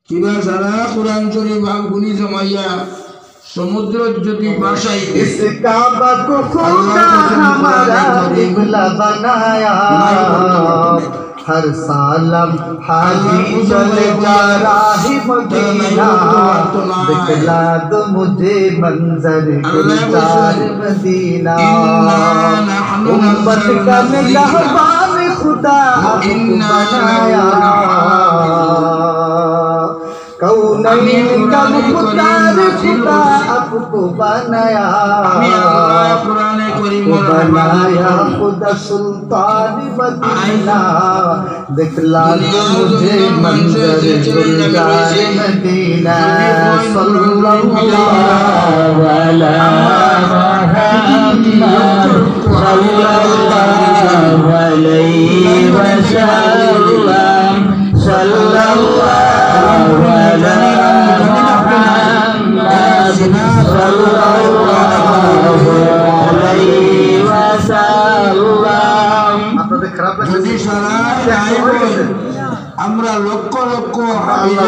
কিবা সারা কুরআন শরীফ আগুনি জমাইয়া সমুদ্র যদি ভাষাই इस काबा को खुदा हमारा किबला बनाया हर सालम हाजी चले जा राही मदीना दिखला दो मुझे मंजर गुलजार मदीना उम्मत का निगहबान खुदा आपको बनाया कौनैन का मुख्तार खुदा आपको बनाया बनाया खुदा सुल्तान मदीना दिखला दो मुझे मंजर गुलजार मदीना सल्लल्लाहु अलैहि वसल्लम सल्लल्लाहु যদি সারা আমরা লক্ষ লক্ষ আল্লাহ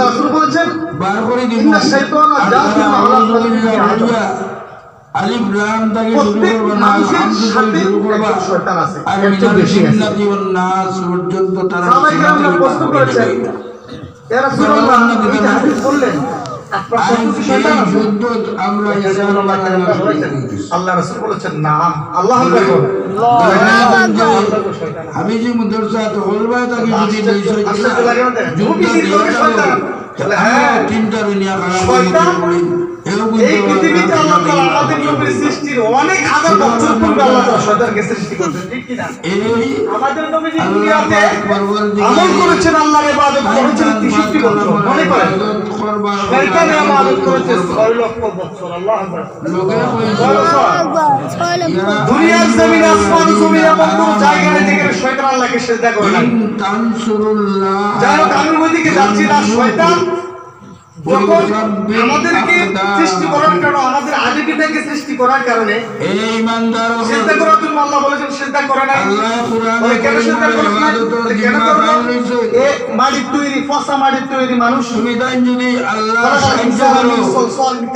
রাসূল বলেছেন বার করে দিব আলিফ লাম থেকে শুরু করব না আলহামদুলিল্লাহ শুরু করব শয়তান আছে আর এটা বেশি জিন্নাতি ওয়ান নাস পর্যন্ত তারা সাহাবায়ে প্রশ্ন করেছেন ইয়া রাসূলুল্লাহ এই হাদিস বললেন আল্লাহ রাসূল বলেছেন নাম আল্লাহ আকবার আমি যে মাদ্রাসা তো হলবা তাকে যদি হ্যাঁ তিনটা দুনিয়া খারাপ এই পৃথিবীতে আল্লাহ তাআলা আমাদের নবীর সৃষ্টির অনেক হাজার বছর পূর্বে আল্লাহ তাআলা শয়তানকে সৃষ্টি করেছেন ঠিক কি না আমাদের নবী যে দুনিয়াতে আমল করেছেন আল্লাহর ইবাদত করেছেন 63 বছর মনে করেন শয়তান ইবাদত করেছে 6 লক্ষ বছর আল্লাহু আকবার দুনিয়ার জমিন আসমান জমিন এবং কোন জায়গা নেই যেখানে শয়তান আল্লাহকে সিজদা করে না তানসুরুল্লাহ যারা আমি ওইদিকে যাচ্ছি না শয়তান আমাদেরকে সৃষ্টি করার কারণে আমাদের আদিপিতাকে সৃষ্টি করার কারণে এই ইমানদার সিজদা করার জন্য আল্লাহ বলেছেন সিজদা করে নাই আল্লাহ কোরআনে কেন সিজদা করে না কেন করে এ মাটির তৈরি ফসা মাটির তৈরি মানুষ তুমি তাই যদি আল্লাহ সাহায্য করো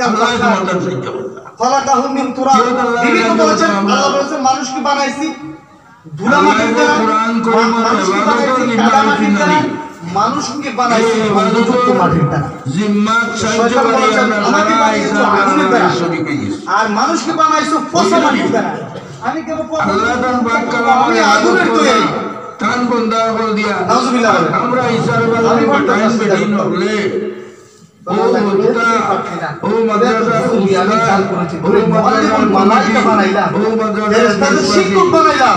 আল্লাহ তোমাদের সাহায্য করবে খলাকাহু মিন তুরাব বিভিন্ন বলেছেন আল্লাহ বলেছেন মানুষকে বানাইছি ধুলা মাটির দ্বারা কোরআন করিমের ইবাদত নির্মাণ মানুষকে বানাইছে বন্ধুত্ব মাটির দ্বারা জিম্মাত সাহায্য করে আমাকে বানাইছো আগুনের দ্বারা আর মানুষকে বানাইছো ফসা মাটির দ্বারা আমি কেবল আল্লাহ তান পাক আমি আগুনের তৈরি তান বন্দা বল দিয়া নাউজুবিল্লাহ আমরা ইসার বালার টাইম বেদিন হলে ও মুক্তা ও মাদ্রাসা আমি চাল করেছি ও মুআল্লিমুল মালাইকা বানাইলা ও মাদ্রাসা শিক্ষক বানাইলা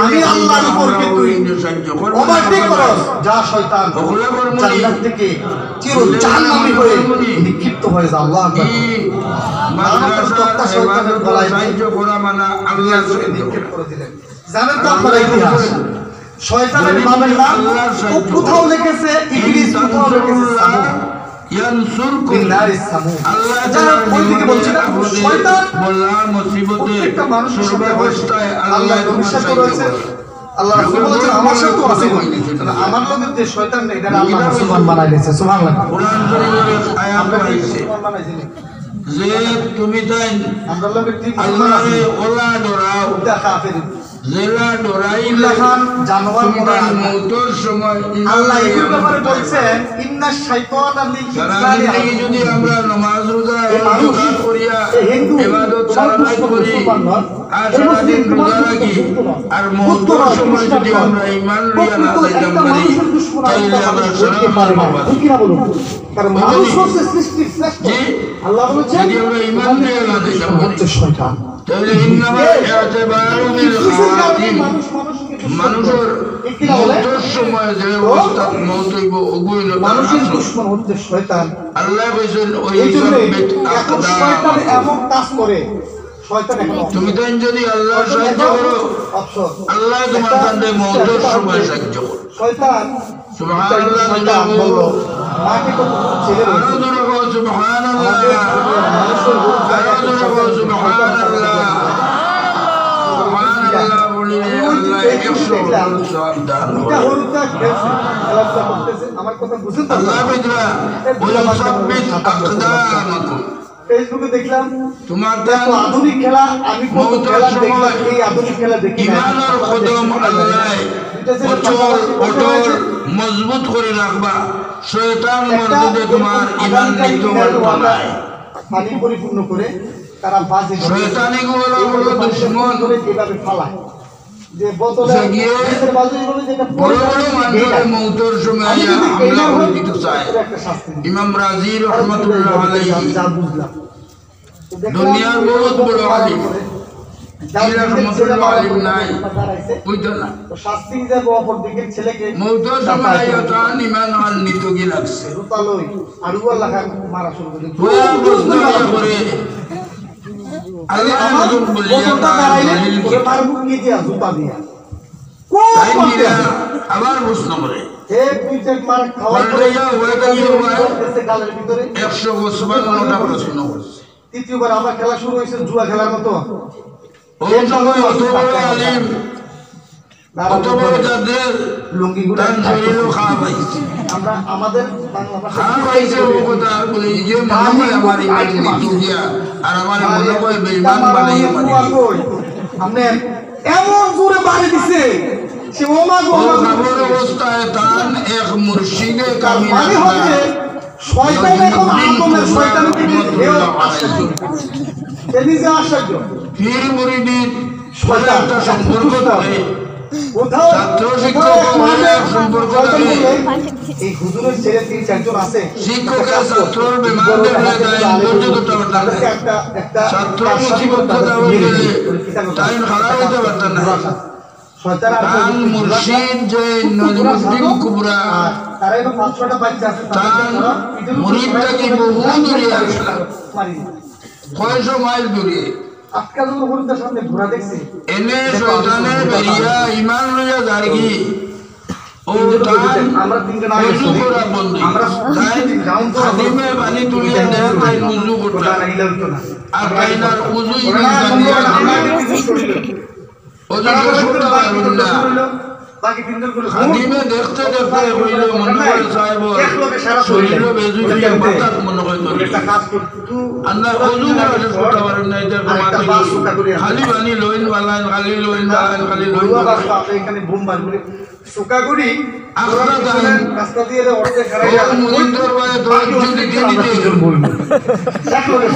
আমি আল্লাহর উপর কে তুই সাহায্য কর ওভারটেক করো যা শয়তান জান্নাত থেকে চির জাহান্নামী হয়ে নিক্ষিপ্ত হয়ে যা আল্লাহ আকবার মাদ্রাসা শয়তানের গলায় সাহায্য করা মানে আল্লাহর সাথে নিক্ষেপ করে দিলেন জানেন তো আপনারা ইতিহাস শয়তানের নামের নাম কোথাও লিখেছে ইবলিস কোথাও লিখেছে সামুদ ইয়ানসুরকুম বিনারিস সামুদ আল্লাহ যারা ওইদিকে বলছে না শয়তান বলা মুসিবতে প্রত্যেকটা মানুষের সাথে সর্বাবস্থায় আল্লাহ তোমার সাথে রয়েছে আল্লাহ রাসূল বলেছেন আমার সাথে আছে আমার লোকের যে শয়তান নেই এটা আল্লাহ মুসলমান বানাইছে সুবহানাল্লাহ কোরআন শরীফের আয়াত আছে যে তুমি তাই আমরা লোকের ঠিক আল্লাহরে ওলা ডরাও উদা কাফির জেলা ডরাইলে ইল্লাহান জানোয়ার তোমার মওতের সময় আল্লাহ এই ব্যাপারে বলছেন ইন্না শাইতানা লিল যদি আমরা নামাজ রোজা করিয়া ইবাদত সালাত করি আর সারাদিন রোজা রাখি আর মওতের সময় যদি আমরা ঈমান লইয়া না যাইতাম পারি তাহলে আমরা সরকে পারব না কি না বলুন কারণ মানুষ হচ্ছে সৃষ্টির শ্রেষ্ঠ আল্লাহ বলেছেন যদি আমরা ঈমান লইয়া না যাইতাম হচ্ছে শয়তান তাহলে ইন্নামা ইআতিবারু মিল খাওয়াতিন মানুষের মওতের সময় যে অবস্থা মওত হইব ওগুলো মানুষের দুশমন হচ্ছে শয়তান আল্লাহ কইছেন ওই সাব্বিত আকদা শয়তান এমন কাজ করে শয়তান এখন তুমি দেন যদি আল্লাহ সাহায্য করো আল্লাহ তোমার কাছে মওতের সময় সাহায্য করবে শয়তান সুবহানাল্লাহ শয়তান বলো মাকে কত ছেলে রয়েছে সুবহানাল্লাহ সুবহানাল্লাহ সুবহানাল্লাহ বলি আল্লাহ 100 সওয়াব দান করে আমার কথা বুঝুন তো আল্লাহ বিদরা ওই সাব্বিত আকদামাকুম ফেসবুকে দেখলাম তোমার দেখো আধুনিক খেলা আমি কত খেলা দেখলাম এই আধুনিক খেলা দেখি ঈমান আর কদম আল্লাহ অটল মজবুত করে রাখবা শয়তান মর্দে তোমার ঈমান নিতে পারবে পানি পরিপূর্ণ করে তারা বাজে শয়তানি গুলো বড় দুশমন করে কিভাবে ফালায় যে বোতলে এর বাজে বলে যেটা বড় বড় মানুষের মৌতের সময় হামলা করে দিতে চায় ইমাম রাজি রহমাতুল্লাহ আলাইহি যা বুঝলাম দুনিয়ার বহুত বড় আলিম জিলা রহমাতুল্লাহ আলাইহি নাই বুঝতো না শাস্তি যাব অপর দিকের ছেলেকে মৌতের সময় আয়াতান ঈমান আল নিতো কি লাগছে রুতালই আরু আল্লাহ মারা শুরু করে বয়া প্রশ্ন করে আল্লাহ নজর বলিয়া দলিল কি পারবো কি দিয়া জুতা দিয়া তাই মিরা আবার প্রশ্ন করে এক দুইটা মার খাওয়া গালের ভিতরে 155টা প্রশ্ন করছে তৃতীয়বার আবার খেলা শুরু হয়েছে জুয়া খেলার মতো ওই সময় অত বড় আলিম অত বড় যাদের লুঙ্গি গুলো তার শরীরও খাওয়া পাইছে আমরা আমাদের বাংলা ভাষা খাওয়া পাইছে ও কথা বলে যে মনে হয় আমার ইমান নিচু দিয়া আর আমার মনে হয় বেঈমান বানাইয়া মানে আপনি এমন জোরে বাড়ি দিছে সে ওমা গো খবর অবস্থায় তান এক মুর্শিদে কামিল মানে হচ্ছে শয়তান এখন আদমের শয়তান থেকে হেও আশ্চর্য এদিকে আশ্চর্য পীর মুরিদের একটা সম্পর্ক থাকে কোথাও ছাত্র শিক্ষক সম্পর্ক থাকে এই হুজুরের ছেলে তিন চারজন আছে শিক্ষকের ছাত্রর বিমানদের হয়ে যায় পর্যন্ত পারতেন না ছাত্র মুসিবত কথা বলে তাই খারাপ হইতে পারতেন না তান মুর্শিদ যে নজরুদ্দিন কুবরা তারা তো 500টা বাচ্চা আছে তান মুরিদটাকে বহু দূরে আসলাম 600 মাইল দূরে আজকাল মুরিদের সামনে ঘোরা দেখছি এনে শয়তানের বেরিয়া ঈমান লইয়া যারগি ও তান আমরা তিনজন আগে ওযু করা বন্ধ আমরা তাই খাদিমে পানি তুলিয়া দেয় তাই ওযু করতে আর তাইনার ওযু ঈমান জানিয়া ওযু করতে পারবেন না বাকি তিনজন গুলো খাদিমে দেখতে দেখতে হইল মনে করে সাহেব শরীর বেজু দিয়ে বাতাস মনে করে তো একটা কাজ করতে আন্না ওযু করতে পারেন না এটা মাটি খালি পানি লইন বালান খালি লইন বালান খালি লইন বালান আপনি এখানে বোম মারগুলি সুকাগুড়ি আমরা জানেন রাস্তা দিয়ে অর্ধে খারাপ ও মুরিদর বায়ে তো যদি দিতে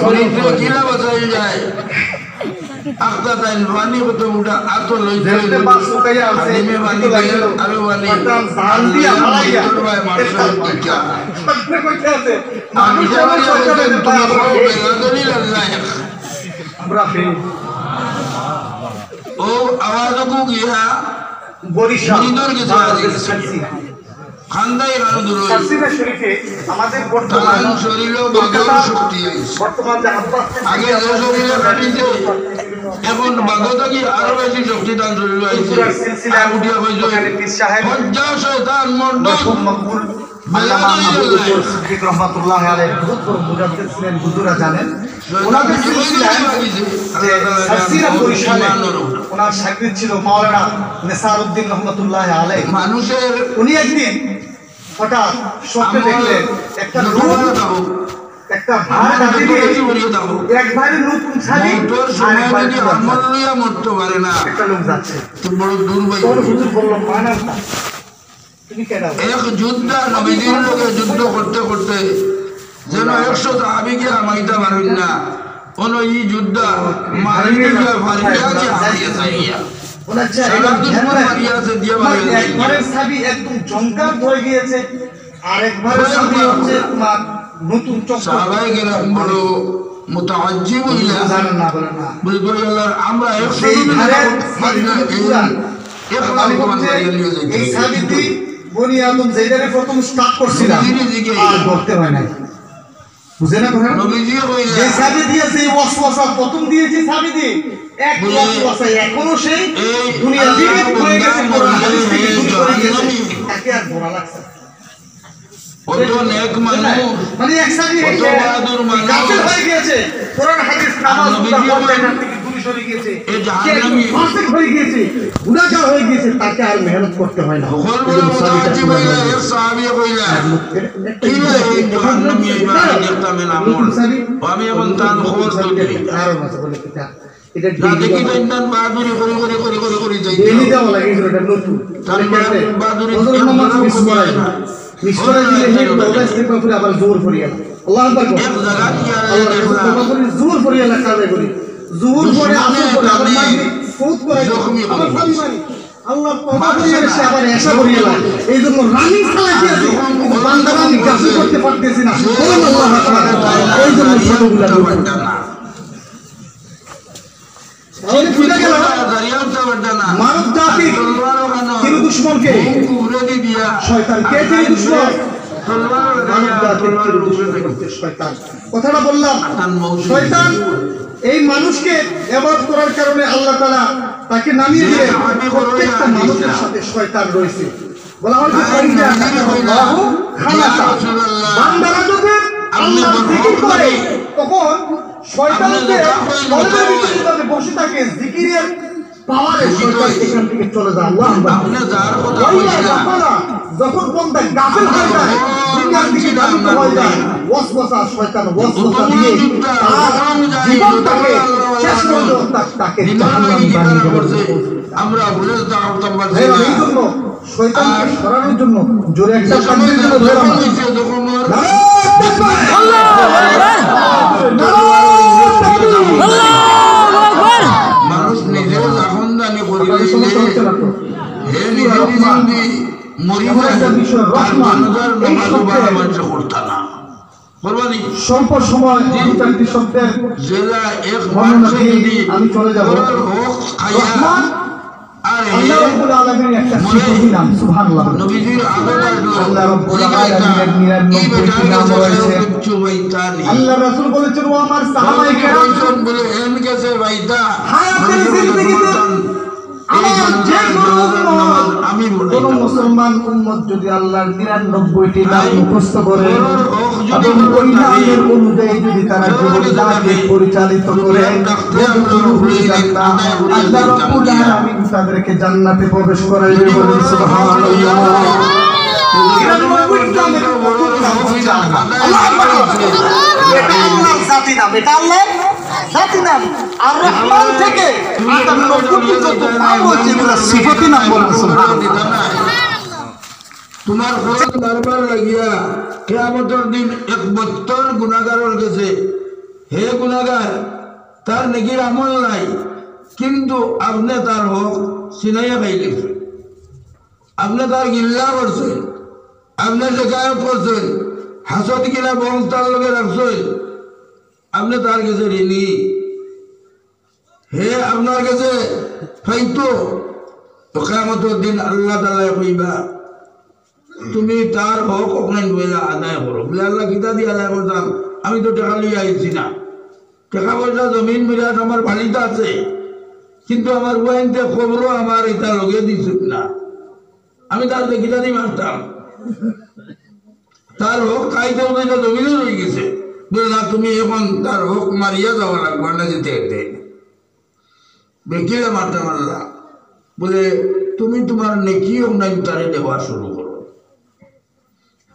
মুরিদ কিলা বাঁচাই যায় আখতা তাই পানি কত মুটা আতো লইতে যেতে বাস সুকাইয়া আছে খাদিমে পানি দিয়ে আরো পানি জান দিয়া হালাইয়া মুরিদর বায়ে মারছে টিকা আপনি কইতে আছে আমি জানি তুমি বেলাদলি লাল্লাহ আমরা ফেল ও আওয়াজকু গিয়া বরিশাল মুরিদর কিছু আছে খান্দাই গানো দূর সাসিনা শরীফে আমাদের তার শরীরও বাগর শক্তি হয়েছে বর্তমান যে আব্বাস আগে যে শরীরে কাটিছে এখন বাগতা কি আরো বেশি শক্তি দান শরীর হয়েছে আর উঠিয়া হয়েছে হজ্জা শয়তান মন্ডল মকবুল আল্লামা মাহমুদ সিদ্দিক রাহমাতুল্লাহ আলাইহি বহুত বড় মুজাদ্দিদ ছিলেন হুজুরা জানেন ওনাদের সিলসিলায় যে সাসিনা বরিশালে ওনার শাগির্দ ছিল মাওলানা নেসারউদ্দিন রাহমাতুল্লাহ আলাইহি মানুষের উনি একদিন হঠাৎ স্বপ্নে দেখলেন একটা লোক একটা ভাড়া গাড়ি দিয়ে এক ভাড়ে নতুন শাড়ি তোর সময় যদি আমল লইয়া মরতে পারে না একটা লোক যাচ্ছে তোর বড় দুর্ভাগ্য তোর হুজুর বলল মানা তুমি কেন এক যুদ্ধ নবীদের লোকে যুদ্ধ করতে করতে যেন 100 সাহাবীকে আমাইতে পারেন না কোন এই যুদ্ধ মারি দিয়া ফারিয়া কি হারিয়ে যাইয়া ওনার সারা দুশ্মন মারিয়া আছে দিয়া মারিয়া একবারের ছাবি একদম জমকার হয়ে গিয়েছে আর একবারের ছাবি হচ্ছে তোমার নতুন চক্র সাহাবায়ে কেরাম বড় মুতাআজ্জিব হইলা জানেন না বলেন না বলে আল্লাহর আমরা 100 এই ধারে মারি না আমি বলছি এই ছাবিটি বনি আদম যেইটারে প্রথম স্টার্ট করছিলাম আর করতে হয় না বুঝে না কথা নবীজি কইলা যে ছাবি দিয়ে যে ওয়াসওয়াসা প্রথম দিয়েছে ছাবি দিয়ে এক ওয়াসওয়াসা এখনো সেই দুনিয়া জীবিত হয়ে গেছে কোরআন হাদিস থেকে দূর করে গেছে একে আর বড় লাগছে কত নেক মানুষ মানে এক ছাবি কত বাহাদুর মানুষ কাফের হয়ে গিয়েছে কোরআন হাদিস নামাজ পড়তে থেকে দূরে সরে গিয়েছে, সে একজন ফাসিক হয়ে গিয়েছে, গুনাহগার হয়ে গিয়েছে, তাকে আর মেহনত করতে হয় না। আমি এখন তার খবর আবার জোর করিয়া আল্লাহ জোর করিয়া লেখা যায় করি জোর করে আসর করে আবার মাগরিব ফৌত করে আবার ফালি মারি আল্লাহ তওবা করিয়া এসে আবার এশা করিয়া লাগে। এই জন্য রানিং চালাইতে আছি কিন্তু বান্দারা আমি কাজ করতে পারতেছি না। বলুন আল্লাহু আকবার। এই জন্য সবগুলা মানব জাতি তিনি দুশ্মনকে শয়তানকে তিনি দুশ্মন কথাটা বললাম। শয়তান এই মানুষকে ইবাদত করার কারণে আল্লাহ তাআলা তাকে নামিয়ে দিলেন। প্রত্যেকটা মানুষের সাথে শয়তান রয়েছে। বলা হয় যে আল্লাহু খালাকা বান্দারা যখন আল্লাহর জিকির করে তখন শয়তানকে কলবের ভিতরে যাতে বসে থাকে জিকিরের পাওয়ারে শয়তান এখান থেকে চলে যায়। আল্লাহ যখন বান্দা গাফিল হয়ে যায় দুনিয়ার দিকে ধাবিত হয়ে যায় ওয়াসওয়াসা শয়তান ওয়াসওয়াসা দিয়ে তার জীবনটাকে শেষ পর্যন্ত তাকে জাহান্নাম বানিয়ে দেবে। আমরা ভুলে থাকতাম না। এই জন্য শয়তানকে সরানোর জন্য জোরে একটা তাকবীর দিতে ধরে মানুষ নিজেও জাহান্নামে পড়ে স্বল্প সময় চারটি শব্দের আমি চলে যাব। আল্লাহ রাব্বুল আলামিনের একটা সিফাতি নাম সুবহানাল্লাহ। আল্লাহ রাব্বুল আলামিনের 99টি নাম রয়েছে। আল্লাহ রাসূল বলেছেন ও আমার সাহাবায়ে কেরাম বলে এন গেছে ভাইটা হায়াতের জিন্দেগিতে আমার যে কোন মুসলমান উম্মত যদি আল্লাহর 99টি নাম মুখস্থ করে এবং ওই নামের অনুযায়ী যদি তারা জীবনটাকে পরিচালিত করে আল্লাহ রাব্বুল আলামিন তাদেরকে জান্নাতে প্রবেশ করাইবে। বলেন সুবহানাল্লাহ। এটা আল্লাহর জাতি নাম, এটা আল্লাহর জাতি নাম। আর রহমান থেকে 98টি যত নাম হচ্ছে এগুলো সিফাতি নাম। বলেন সুবহানাল্লাহ। তোমার খরচ বারবার লাগিয়া কিয়ামতের দিন 71 গুনাহগারের কাছে হে গুনাহগার তার নেকির আমল নাই কিন্তু আপনি তার হক সিনাইয়া খাইলেছে, আপনি তার গিল্লা করছেন, আপনি শিকায়ত করছেন, হাসদ কিনা বংশ তার লগে রাখছেন, আপনি তার কাছে ঋণী। হে আপনার কাছে ফাইতো কিয়ামতের দিন আল্লাহ তাআলা কইবা তুমি তার হক ওখানে আদায় করো। বলে আল্লাহ কিতা দিয়ে আদায় করতাম? আমি তো টাকা লিয়ে আইছি না, টাকা পয়সা জমিন বিরাট আমার বাড়িতে আছে কিন্তু আমার ওয়াইনতে খবরও আমার এটা লগে দিছ না, আমি তার কিতা দিয়ে মারতাম? তার হক খাইতে এটা জমিনে রয়ে গেছে। বলে না তুমি এখন তার হক মারিয়া যাওয়া লাগবে না যেতে যেতে বেকিলে মারতাম আল্লাহ। বলে তুমি তোমার নেকি নাই তারে দেওয়া শুরু করো।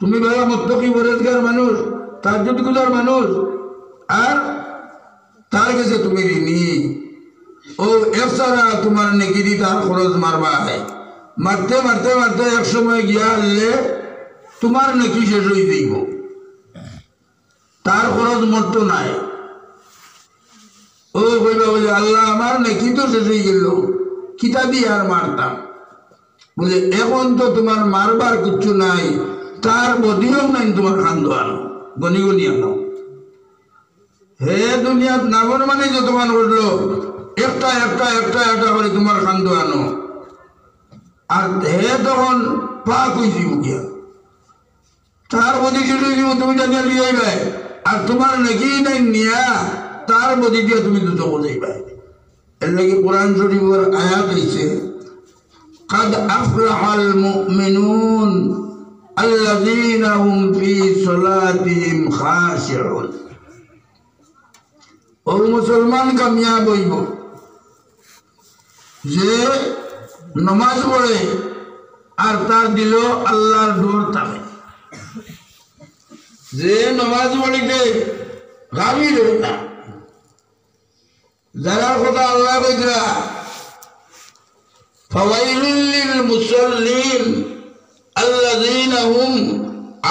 তুমি বেলা মুত্তাকি পরেজগার মানুষ, তাহাজ্জুদ গুজার মানুষ, আর তার কাছে তুমি ঋণী। ও একসারা তোমার নেকি দি তার খরচ মারবা হয়, মারতে মারতে মারতে এক সময় গিয়া আনলে তোমার নেকি শেষ হয়ে যাইব, তার খরচ মরতো নাই। ও কইবা বলে আল্লাহ আমার নেকি তো শেষ হয়ে গেল, কিতা দিয়ে আর মারতাম? বলে এখন তো তোমার মারবার কিচ্ছু নাই, তার বদিও নাই তোমার খান্দ আনো, গনি গনি আনো। হে দুনিয়াত নাগর মানে যত মান করলো একটা একটা একটা একটা করে তোমার খান্দ আনো, আর হে তখন পাক হয়েছি গিয়া তার বদি শুরু দিব, তুমি জানিয়া লিয়ে আইবাই, আর তোমার নাকি নাই নিয়া তার বদি দিয়া তুমি দুটো বোঝাইবাই। এর লাগে কোরআন শরীফের আয়াত হইছে قد أفلح المؤمنون الذين هم في صلاتهم خاشعون। ও মুসলমান কামিয়াব হইব যে নমাজ পড়ে আর তার দিল আল্লাহর ডোর থাকে, যে নমাজ পড়িতে গাভীর হই না, যারার কথা আল্লাহ কইরা ফাওয়াইলুল লিল মুসাল্লিন আল্লাযীনা হুম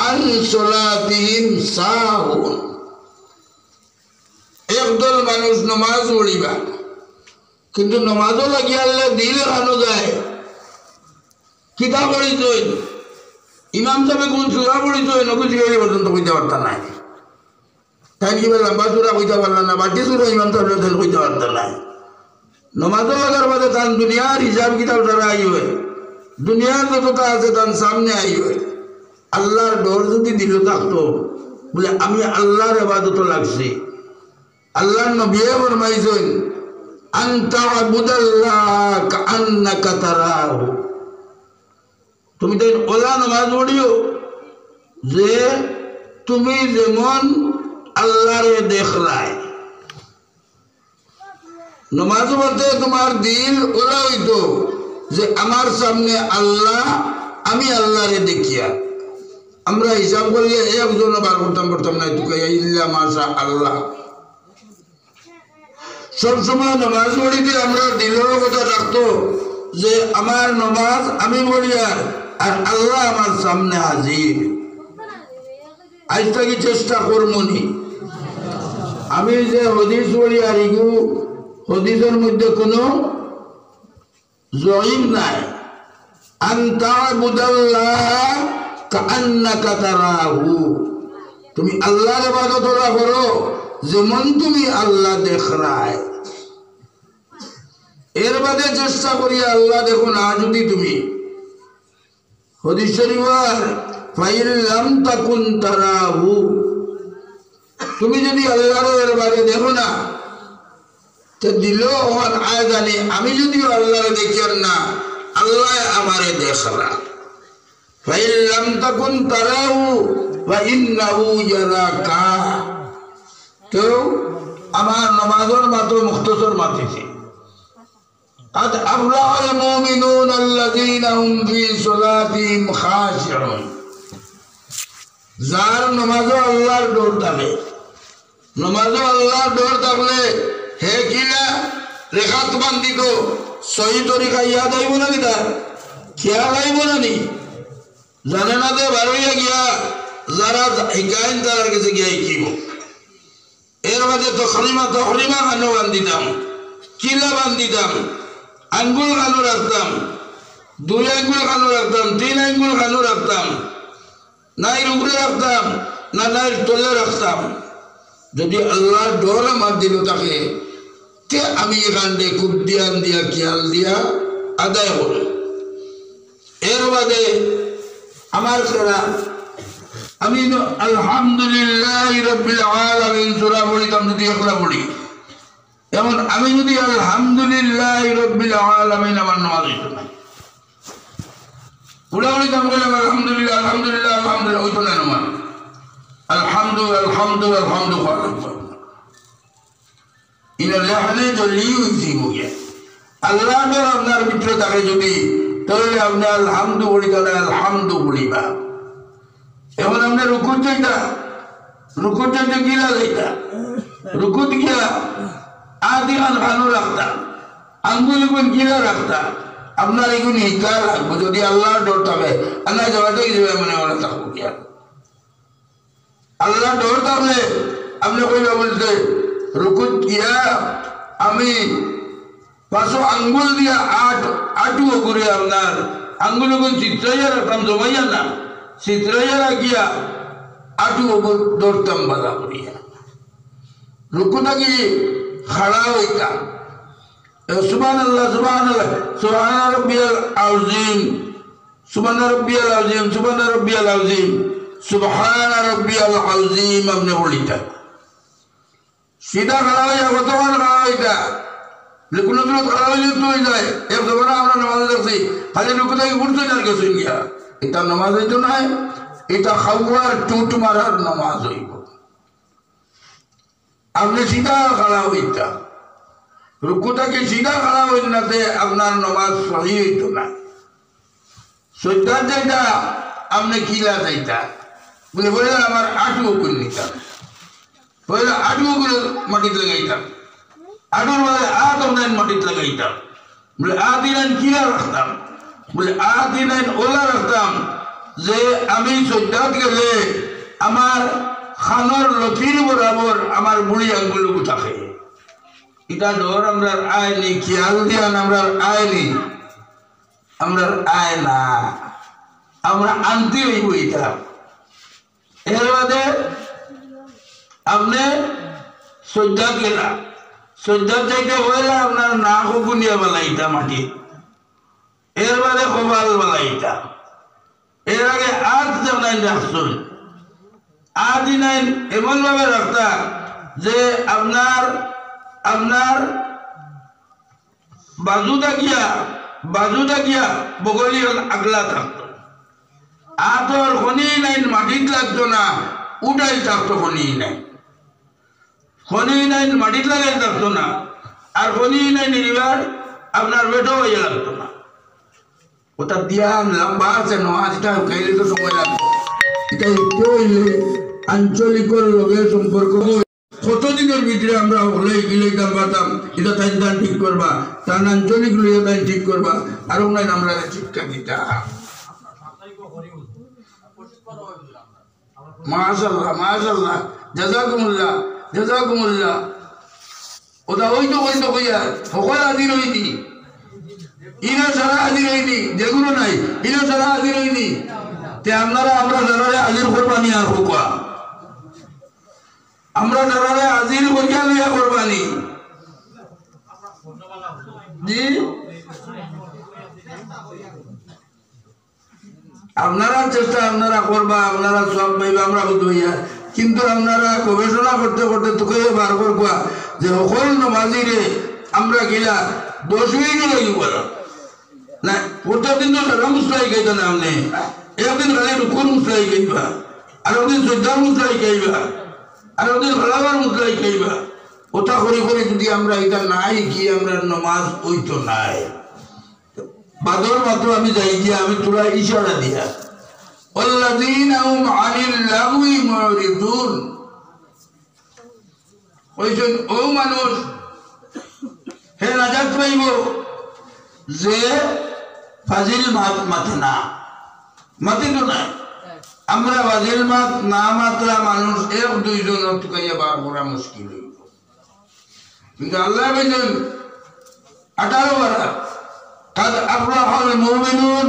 আন সালাতিহিম সাহুন। একদল মানুষ নমাজ পড়িবা কিন্তু নমাজও লাগি আল্লাহ দিল খানো যায়, কিতা পড়িত ইমাম সাহেব কোন সুরা পড়িত নকুল জিগাই পর্যন্ত কইতে পারতা নাই, তাই কি লম্বা সুরা কইতে পারল না, বাকি সুরা ইমাম সাহেব কইতে পারতা নাই। নমাজও লাগার বাদে তান দুনিয়ার হিসাব কিতাব দ্বারা আই হয়, দুনিয়ার যতটা আছে তার সামনে আই হয়। আল্লাহর ডর যদি দিল থাকতো বলে আমি আল্লাহর ইবাদত লাগছি, আল্লাহর নবী ফরমাইছেন আনতা আবুদাল্লাহ কাআন্নাকা তারাহু, তুমি তো ওলা নামাজ পড়িও যে তুমি যেমন আল্লাহরে দেখলাই। নামাজ পড়তে তোমার দিল ওলা হইতো যে আমার সামনে আল্লাহ, আমি আল্লাহরে দেখিয়া। আমরা হিসাব করলে একজন বার করতাম পড়তাম না, ইল্লা মাশা আল্লাহ। সবসময় নামাজ পড়িতে আমরা দিলের কথা রাখতো যে আমার নামাজ আমি পড়িয়ার আর আল্লাহ আমার সামনে হাজির। আজ থেকে চেষ্টা করমনি আমি যে হদিস পড়ি আর ইগু হদিসের মধ্যে কোনো জয়ীব নাই। আনতা আবুদাল্লাহ কাআন্নাকা তারাহু, তুমি আল্লাহর ইবাদত করো যেমন তুমি আল্লাহ দেখরায়। এর বাদে চেষ্টা করি আল্লাহ দেখো না, যদি তুমি হাদিস শরীফের ফাইল লাম তাকুন তারাহু, তুমি যদি আল্লাহর বারে দেখো না তো দিল ওয়ান আয়াজানি, আমি যদি আল্লাহর দেখি না আল্লাহ আমারে দেখরা। ফাইল লাম তাকুন তারাহু ওয়া ইন্নাহু ইয়ারাকা। তো আমার নামাজের মাত্র মুখতসর মাতিছি قد أفلح المؤمنون الذين هم في صلاتهم خاشعون। যার নামাজে আল্লাহর ডর থাকে, নামাজে আল্লাহর ডর থাকলে হে কিনা রেখাত বান্ধিত সহি তরিকা ইয়াদ আইব না, কিতা খেয়াল আইব না নি, জানে না যে বারোইয়া গিয়া যারা শিকাইন তার কাছে গিয়া শিকিব। এর মাঝে তখরিমা খানো বান্ধিতাম, কিলা বান্ধিতাম, আঙ্গুল খানো রাখতাম, 2 আঙ্গুল খানো রাখতাম, 3 আঙ্গুল খানো রাখতাম, নাইর উপরে রাখতাম না নাইর তলে রাখতাম। যদি আল্লাহর ডর আমার দিল থাকে তে আমি এখান দিয়ে খুব ধ্যান দিয়া খেয়াল দিয়া আদায় করি। এর বাদে আমার সেরা আমি আলহামদুলিল্লাহ রাব্বিল আলামিন সূরা পড়িতাম, যদি একলা পড়ি এমন আমি যদি আলহামদুলিল্লাহ রাব্বিল আলামিন আমার নামাজ হইতো না, পুরা পড়িতাম বলে আলহামদুলিল্লাহ আলহামদুলিল্লাহ আলহামদুলিল্লাহ হইতো না নামাজ। আলহামদু আলহামদু আলহামদু ইনা লেহালে জলি হইছি গিয়া আল্লাহ ডর আপনার ভিতরে থাকে যদি, তাহলে আপনি আলহামদু পড়ি, তাহলে আলহামদু পড়িবা। এখন আপনি রুকুত চাইতে গিলা যাইতা, রুকুত গিয়া আদি খানো রাখতা, আঙ্গুল এগুন গিলা রাখতা, আপনার এগুন হিকা রাখবো যদি আল্লাহর ডর থাকে। আল্লাহ জবাতে যাবে মনে মনে থাকবো গিয়া, আল্লাহ ডর থাকলে আপনি কইবা বলতে রুকুত গিয়া আমি 5 আঙ্গুল দিয়া আটু করে আপনার আঙ্গুল চিত্রাইয়া রাখতাম, জমাইয়া না চিত্রাইয়া রাখিয়া আটু ধরতাম বাধা করিয়া। রুকুটা কি খাড়া হইতাম, সুবহানাল্লাহ সুবহানাল্লাহ সুবহান রাব্বিয়াল আযীম সুবহান রাব্বিয়াল আযীম সুবহান রাব্বিয়াল আযীম সুবহান রাব্বিয়াল আযীম আপনি বলিটা সিধা খাড়া হইয়া কতক্ষণ খাড়া হইতা, কোনো কোনো খাড়া হইলে তো হয়ে যায়। এক জমানা আমরা নামাজ দেখছি খালি রুকুটাই উঠতে যার গেছে গিয়া, এটা নামাজ হইতো না, এটা খাওয়ার টুট মারার নামাজ হইব। আপনি সিধা খাড়া হইতা, রুকুটাকে সিধা খাড়া হইল নাতে আপনার নমাজ সহি হইত না সজ্জার যাইতা আপনি কিলা যাইতা বলে বলে আমার আটু করে নিতাম বলে আটু করে মাটিতে লাগাইতাম আটুর বলে আট আপনার মাটিতে লাগাইতাম বলে আদিনাইন কিলা রাখতাম বলে আদিনাইন ওলা রাখতাম যে আমি সজ্জাত গেলে আমার খানোর লতির বরাবর আমার বুড়ি আঙ্গুল থাকে এটা ডর আমরা আয়নি খেয়াল দিয়ান আমরা আয়নি আমরা আয় না আমরা আনতে হইব এটা এর বাদে আপনি সজ্জাত গেলা সজ্জাত যাইতে হইলে আপনার না গুনিয়া বালাইতা মাটি এর বাদে কপাল বালাইতা এর আগে আট নাই রাখছুন আদি নাই এমন ভাবে রাখতা যে আপনার আপনার বাজুটা গিয়া বগলি আগলা থাকতো আতর খনি নাই মাটিত লাগতো না উঠাই থাকতো খনি নাই মাটিত লাগাই থাকতো না আর খনি নাই নিরিবার আপনার বেটো হয়ে লাগতো না ওটা দিয়া লম্বা আছে নমাজটা খাইলে তো সময় লাগতো এটা একটু হইলে আঞ্চলিকর লগে সম্পর্ক কতদিনের ভিতরে আমরা হলে গিলাইতাম পাতাম এটা তাই তান ঠিক করবা তার আঞ্চলিক লইয়া তাই ঠিক করবা আর নাই আমরা শিক্ষা দিতা মাশাআল্লাহ জাযাকুমুল্লাহ ওটা ওই তো কইয়া সকল হাজির হইনি ইনা সারা হাজির হইনি যেগুলো নাই ইনা সারা হাজির হইনি তে আমরা যারা হাজির কোরবানি আর হোকা আমরা যারা হাজির করিয়া লইয়া কোরবানি জি আপনারা চেষ্টা আপনারা করবা আপনারা সব পাইবা আমরা হইয়া কিন্তু আপনারা গবেষণা করতে করতে তোকে বার করবা যে সকল নমাজিরে আমরা গেলা 10 মিনিট লাগিব না প্রতিদিন তো সারা মুসলাই খাইতা না আপনি একদিন খালি রুকুর মুসলাই খাইবা আর একদিন সজ্জার মুসলাই খাইবা আর একদিন হলাবার মুসলাই খাইবা ওটা করে করে যদি আমরা এটা নাই কি আমরা নমাজ ওই তো নাই বাদর মাত্র আমি যাই গিয়া আমি তোরা ইশারা দিয়া ওয়াল্লাযীনা হুম আনিল লাগwi মুরিদুন ওইজন ও মানুষ হে নাজাত পাইব যে ফাজিল মাতে না মাতে তো নাই আমরা ফাজিল মাত না মাত্রা মানুষ এক দুইজন টুকাইয়া বার করা মুশকিল হইব কিন্তু আল্লাহ বলেন 18 বার قد أفلح المؤمنون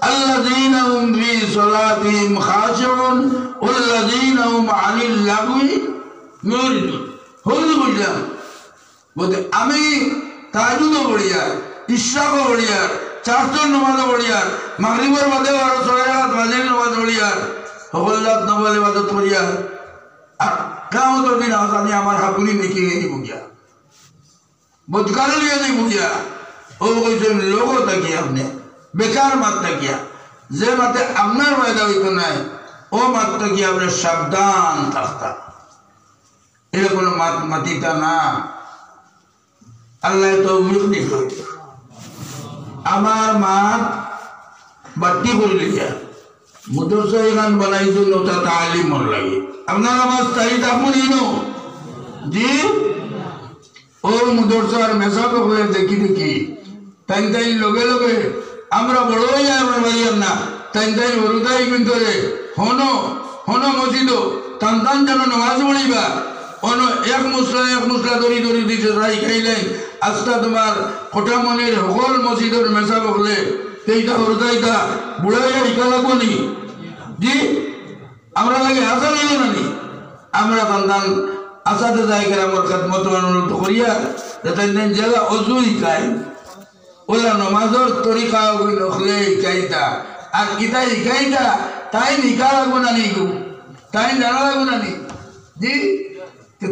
الذين هم في صلاتهم خاشعون والذين هم عن اللغو معرضون হল বুঝলাম বলতে আমি তাহাজ্জুদও পড়িয়া ইশরাকও পড়িয়া চারজন নামাজও পড়িয়া মাগরিবের বাদে আরো 6 রাকাত মাঝের নামাজ পড়িয়া সকল রাত নফল ইবাদত পড়িয়া আর কিয়ামতের দিন আমি আমার হাকুরি নেকি নিব গিয়া বদকার লিয়ে নিব গিয়া ও কইছেন লোক থাকিয়া আপনি বেকার মাত থাকিয়া যে মাতে আপনার ফায়দা হইতো নাই ও মাত থাকিয়া আপনি সাবধান থাকতা এটা কোনো মাতিতা না আল্লাহ তৌফিক দিল আমার মা বাটি করে লিয়া মুদরসা এখান বানাইছেন ওটা তালিমর লাগে আপনার আমার তাই আপনি জি ও মুদরসার মেসাব হয়ে দেখি তাই লগে লগে আমরা বড় হয়ে যায় আমার বাড়িয়ার না তাই বড়দাই কিন্তু হনো মসজিদ টান যেন নামাজ পড়িবা অনো এক মুসলা ধরি দিছে রাই খাইলেন আস্তা তোমার কোটামনির সকল মসজিদের মেসা বকলে সেইটা হরদাইটা বুড়াইয়া শিকা লাগবো নি জি আমরা লাগে আশা নিল নানি আমরা টান আশাতে যাই করে আমার খেদমত অনুরোধ করিয়া তাই জেলা অজু শিকায় ওলা নমাজর তরিকা নখলে শিকাইতা আর ইটা শিকাইতা তাই নিকা লাগবো না নি তাই জানা লাগবো না নি জি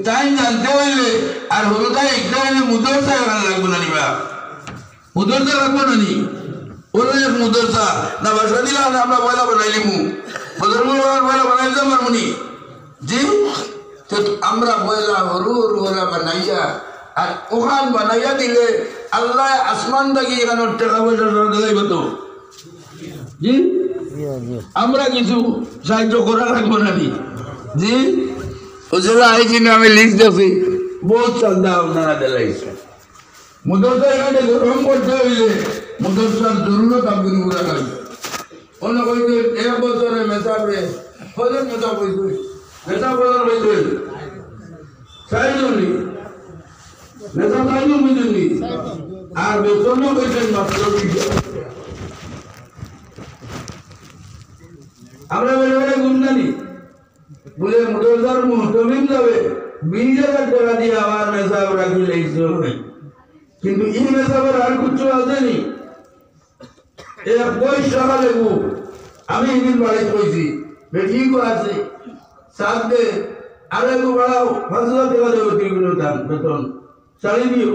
তাই জানতে হইলে আর হলুদাই একটা হইলে মুদরসা এখান লাগবো না নিবা মুদরসা লাগবো না নি ওরা এক মুদরসা না বাসা দিলাম না আমরা বয়লা বানাইলিমু বয়লা বানাইলাম আর মুনি জি আমরা বয়লা হরু বানাইয়া আর ওখান বানাইয়া দিলে আল্লাহ আসমান থাকি এখানে টাকা পয়সা দিলাই তো জি আমরা কিছু সাহায্য করা লাগবো না জি ওজলা আইছি না আমি লিস্ট দেখি বহুত চান্দা আপনারা দিলাইছে মুদরসা এখানে গরম করতে হইলে মুদরসার জরুরত আপনি পুরা লাগবে অন্য কইতে এক বছরে মেসাবে ফজর মেসা কইতে মেসা ফজর কইতে চাইজনই মেসা চাইজন বুঝুনি আর বেতন কইতেন মাত্র আমরা বেড়ে বেড়ে গুনজানি বলে মুদরসার মুহতমিন যাবে 20,000 টাকা দিয়ে আমার মেসাব রাখি লাইছে কিন্তু এই মেসাবের আর কিছু আসেনি এক পয়সা লেবু আমি এদিন বাড়ি কইছি বেঠিকও আছে সাত দে আর একটু বাড়াও 5,000 টাকা দেবো তিন বেতন চালিয়ে দিও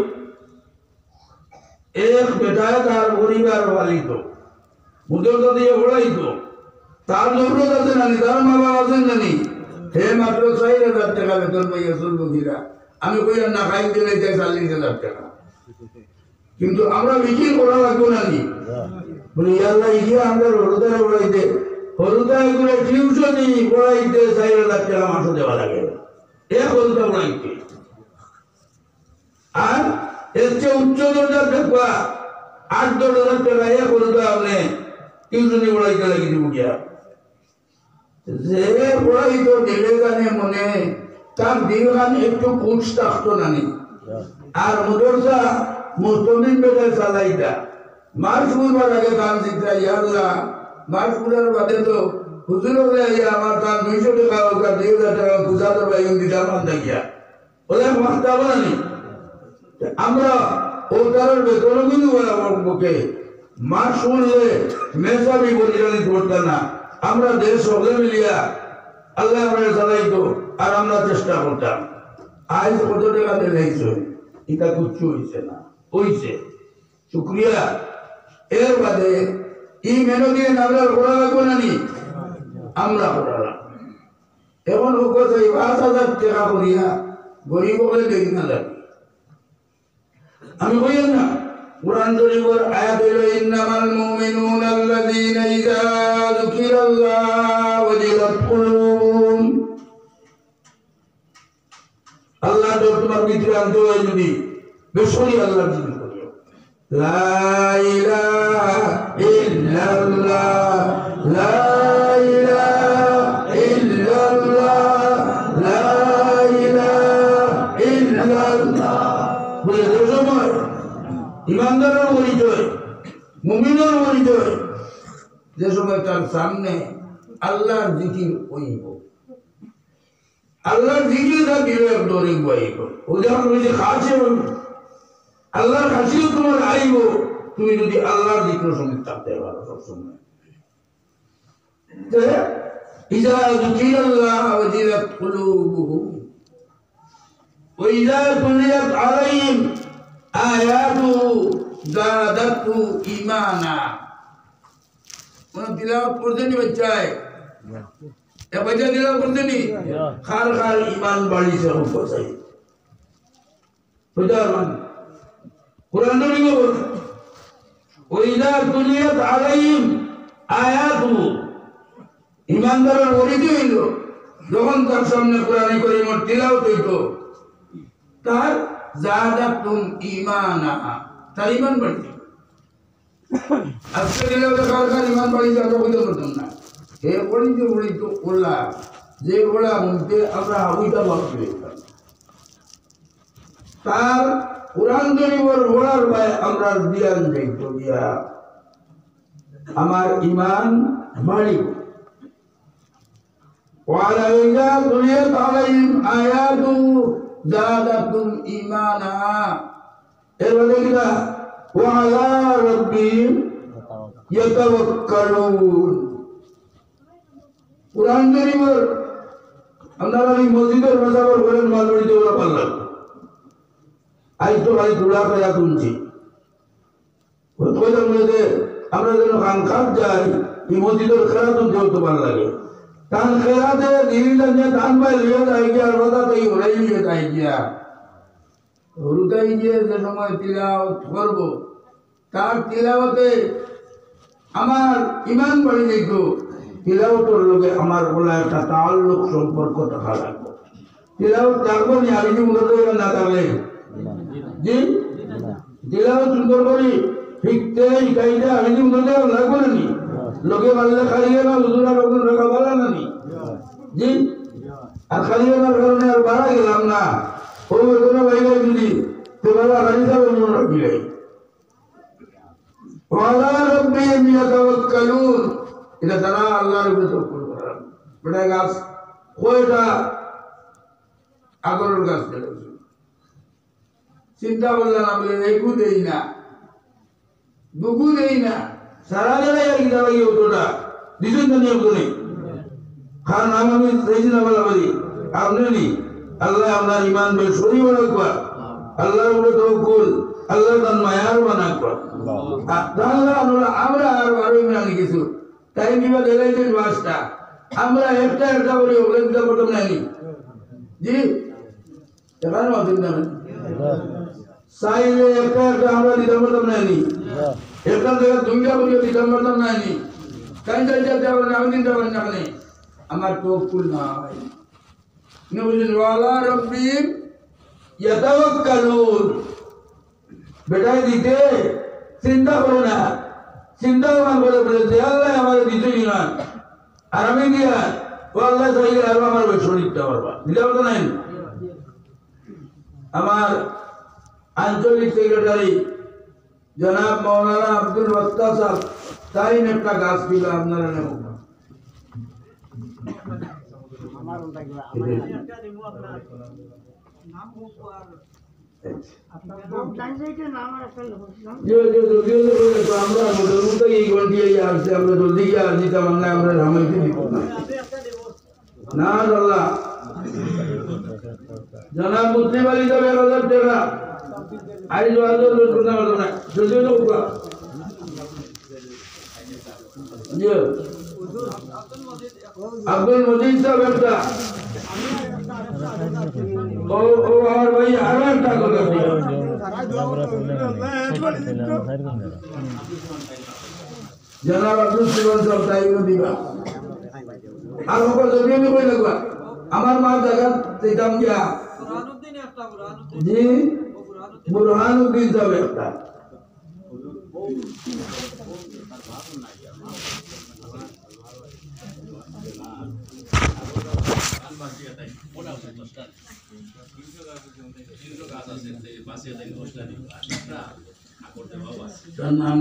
এক বেটায় তার পরিবার পালিত মুদরসা দিয়ে ওড়াইতো তার জরুরত আছে নানি তার মা বাবা আছেন জানি হে মাত্র 4,000 টাকা বেতন পাইয়া চলবো কিনা আমি কইলাম না খাই দিলে 40,000 টাকা কিন্তু আমরা বিক্রি করা লাগবো নানি বলি আল্লাহ ইয়ে আমাদের হলুদায় উড়াইতে হলুদায় করে টিউশনি পড়াইতে 4,000 টাকা মাসে দেওয়া লাগে এক হলুদা উড়াইতে আর এর চেয়ে উচ্চ দরজার দেখবা 8-10,000 টাকা এক হলুদা আপনি টিউশনি উড়াইতে লাগি দিব গিয়া যে পড়াইতো দিলে গানে মনে তার দিল গান একটু পুষ থাকতো নানি আর মুদরসা মুস্তমিন বেটায় চালাইতা মার্চ বুঝবার আগে গান শিখতা ইয়াল্লাহ মার্চ বুঝার বাদে তো হুজুরের আইয়া আমার তার 200 টাকা হোক আর 2,000 টাকা গুজার বাইন দিতাম আনতে গিয়া ওদের মাস্তা বানানি আমরা ও তার বেতন কিন্তু আমার মুখে মাস শুনলে মেসাবি পরিচালিত করতাম না আমরা দেশ সকলে মিলিয়া আল্লাহ আমরা চালাইতো আর আমরা চেষ্টা করতাম আজ কত টাকা দিলাইছো এটা কিচ্ছু হইছে না হইছে শুক্রিয়া এর বাদে এই মেহনতি আমরা করা লাগবো না নি আমরা করা এখন ও কথা 5,000 টাকা করিয়া গরিব বলে দেখি না লাগে আমি কইলাম না কুরআন শরীফের আয়াত হলো ইন্নামাল মুমিনুনা আল্লাযীনা ইযা যুকিরাল্লাহু ওয়াজিলাত কুলুবুহুম আল্লাহ তো তোমার ভিতরে আনতে হয় যদি বেশি আল্লাহর জিকির করিও লা ইলাহা ইল্লাল্লাহ লা ইলাহা ইল্লাল্লাহ লা ইলাহা ইল্লাল্লাহ বলে সময় ইমানদারের পরিচয় মুমিনের পরিচয় যে সময় তার সামনে আল্লাহর জিকির হইব আল্লাহর জিকির থাকিলে একদরে বইব উদাহরণ হইছে খাসে আল্লাহর খাসিও তোমার আইব তুমি যদি আল্লাহর জিকির সঙ্গে থাকতে পারো সবসময় ইজা যুকিরাল্লাহ ওয়াজিলাত কুলুবুহুম ওয়া ইজা তুলিয়াত আলাইহিম আয়াতু যাদাতু ঈমানা কোন তিলাওয়াত করতেনি বাচ্চায় এ বাচ্চা তিলাওয়াত করতেনি খার খার ঈমান বাড়িছে উপর চাই বুঝামান কুরআন শরীফে ওয়া ইযা তুলিয়াত আলাইহিম আয়াতু ঈমানদারের পরিচয় হইল যখন তার সামনে কোরআন কারীমের তিলাওয়াত হইতো তার যাদাতুম ঈমানা তার ঈমান বাড়ছে আজকে গেলে ওদের কার ঈমান বাড়িছে আমরা বুঝতে পারতাম না এ পড়িতে ওলা যে ওলা মধ্যে আমরা হাবিটা ভাবতে তার কোরআন শরীফের ওলার ভাই আমরা জ্ঞান যাইতো দিয়া আমার ঈমান বাড়িব ওয়ালা ইযা তুলিয়াত আলাইহিম আয়াতু যাদাতুম ঈমানা এবারে কিনা ওয়া আলা রাব্বিহিম ইয়াতাওয়াক্কালুন কুরআন শরীফের আপনারা এই মসজিদের মাসাবার করেন মালবড়িতে ওরা পারলাম আজ তো ভাই দোড়া করা তুলছি ওইটার মধ্যে আমরা যেন খানখান যাই এই মসজিদের খেলা তুলতে হতে ভালো লাগে তান খেলাতে দিল্লি তান পাই লিয়ে যায় গিয়া আর বাধা তাই ওরাই লিয়ে যায় গিয়া রুতাই গিয়ে যে সময় তিলাওয়াত করব তার তিলাওয়াতে আমার ইমান বাড়ি দেখো তিলাওয়াতের লোকে আমার বলা একটা তাল্লুক সম্পর্ক থাকা লাগবে তিলাওয়াত থাকবো নি আমি কি মূলত না থাকলে জি তিলাওয়াত সুন্দর করি শিখতে শিখাইতে আমি কি মূলত লাগবে না নি লোকে বাল্লে খাইয়ে না হুজুরা রকম রাখা বলা না নি জি আর খাইয়ে না কারণে আর বাড়া গেলাম না ও এখানে বাইরে যদি তোমার খালিদা বন্ধ রাখিলে ওয়ালা রাব্বিহিম ইয়াতাওয়াক্কালুন এটা তারা আল্লাহর উপরে তাওয়াক্কুল করে বড় গাছ কয়টা আগরের গাছ দেখেছে চিন্তা করলাম না বলে একু দেই না দুগু দেই না সারা জায়গায় আর কি দাঁড়িয়ে ওটা দিছেন তো নিয়ম তো নেই কারণ আমি চাইছি না বলা বলি আপনি নি আল্লাহ আপনার ইমান বেশ সরি রাখবা আল্লাহর উপরে তাওয়াক্কুল আল্লাহ তার মায়ার বানাকবা আমরা আর বারোই মিলানি কিছু তাই কিবা দেখাইছেন বাসটা আমরা একটা একটা করে ওগুলো দিতে পারতাম না জি এখানে মাতিন না চাইলে একটা একটা আমরা দিতে পারতাম না একটা জায়গা দুইটা করে দিতে পারতাম না তাই চাইতে আমি দিতে পারি না আমার তাওয়াক্কুল না হয় নবীন ওয়ালা রাব্বিহিম ইয়াতাওয়াক্কালুন বেটাই দিতে চিন্তা করো না চিন্তা করে বলেছে আল্লাহ আমাদের দিতে না আর আমি দিয়া ও আল্লাহ চাইলে আরো আমার বেশি দিতে পারবা দিতে পারতো নাই আমার আঞ্চলিক সেক্রেটারি জনাব মৌলানা আব্দুল বত্তা সাহেব তাই একটা গাছ দিল আপনারা নেব জনাব মুসলিম আলী সাহেব 1000 টাকা আজ আব্দুল মজিদ সাহেব একটা আমার ভাই আরো একটা কথা জনাব আব্দুল সুবহান সাহেব তাই দিবা আর ওপর যদি আমি কই লাগবা আমার মা জায়গা দিতাম গিয়া জি বুরহানুদ্দিন সাহেব একটা নাম